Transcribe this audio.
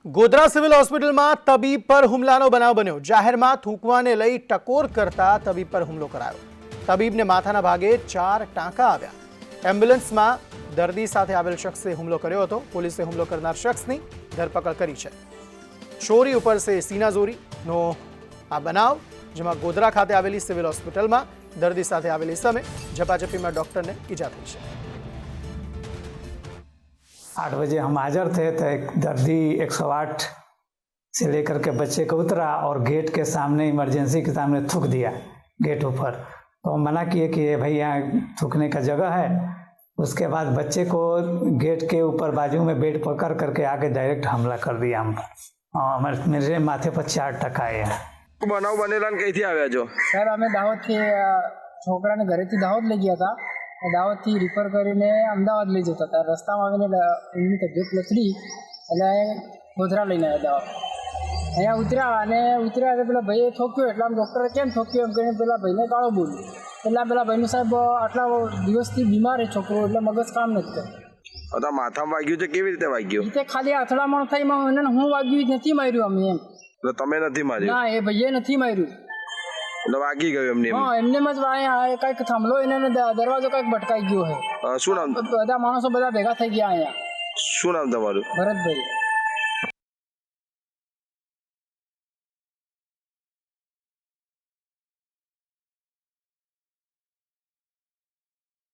Godhra civil હોસ્પિટલમાં તબીબ પર હુમલાનો બનાવ બન્યો। જાહેરમાં થૂંકવાને લઈ ટકોર કરતા તબીબ પર હુમલો કરાયો। તબીબને માથાના ભાગે 4 ટાંકા આવ્યા। એમ્બ્યુલન્સમાં દર્દી સાથે આવેલ શખ્સે હુમલો કર્યો હતો। પોલીસે હુમલો કરનાર શખ્સની ધરપકડ કરી છે। ચોરી ઉપર સે સીનાજોરીનો આ બનાવ, જેમાં ગોધરા ખાતે આવેલી સિવિલ હોસ્પિટલમાં દર્દી સાથે આવેલી સમય ઝપાઝપીમાં ડોક્ટરને ઈજા થઈ છે। 8 बजे हम हाजिर थे तो एक दर्दी 108 से लेकर के बच्चे को उतरा और गेट के सामने इमरजेंसी के सामने थूक दिया गेट ऊपर। तो हम मना किए कि भाई यहाँ थूकने का जगह है। उसके बाद बच्चे को गेट के ऊपर बाजू में बेड पकड़ करके आके डायरेक्ट हमला कर दिया हम पर। मेरे माथे पर 4 टका आए हैं। बनाव बनेला कहीं थी आव्या जो सर अमे दाहोद थी छोकराने घरेથી દાહોદ લઈ ગયા હતા। દાહોદથી રિફર કરીને અમદાવાદ લઈ જતા હતા। રસ્તામાં આવીને એમની તબિયત લથડી એટલે ગોધરા લઈને આવ્યા દાહોદ। અહીંયા ઉતર્યા અને એટલે પેલા ભાઈએ ઠોક્યો એટલે આમ ડૉક્ટરે કેમ ઠોક્યો એમ કહીને પેલા ભાઈને ગાળો બોલ્યો। એટલે પેલા ભાઈનું સાહેબ આટલા દિવસથી બીમાર છે છોકરો, એટલે મગજ કામ નથી કરતું। માથામાં વાગ્યું છે? કેવી રીતે વાગ્યું? રીતે ખાલી અથડામણ થઈ એને હું વાગ્યું નથી માર્યું અમે એમ। એટલે તમે નથી માર્યું? ના, એ ભાઈએ નથી માર્યું। એટલે વાગી ગયું એમને? હા, એમને જ કંઈક થાંભલો એને દરવાજો કંઈક ભટકાઈ ગયો છે। શું નામ? બધા માણસો બધા ભેગા થઈ ગયા અહીંયા। શું નામ તમારું? ભરતભાઈ।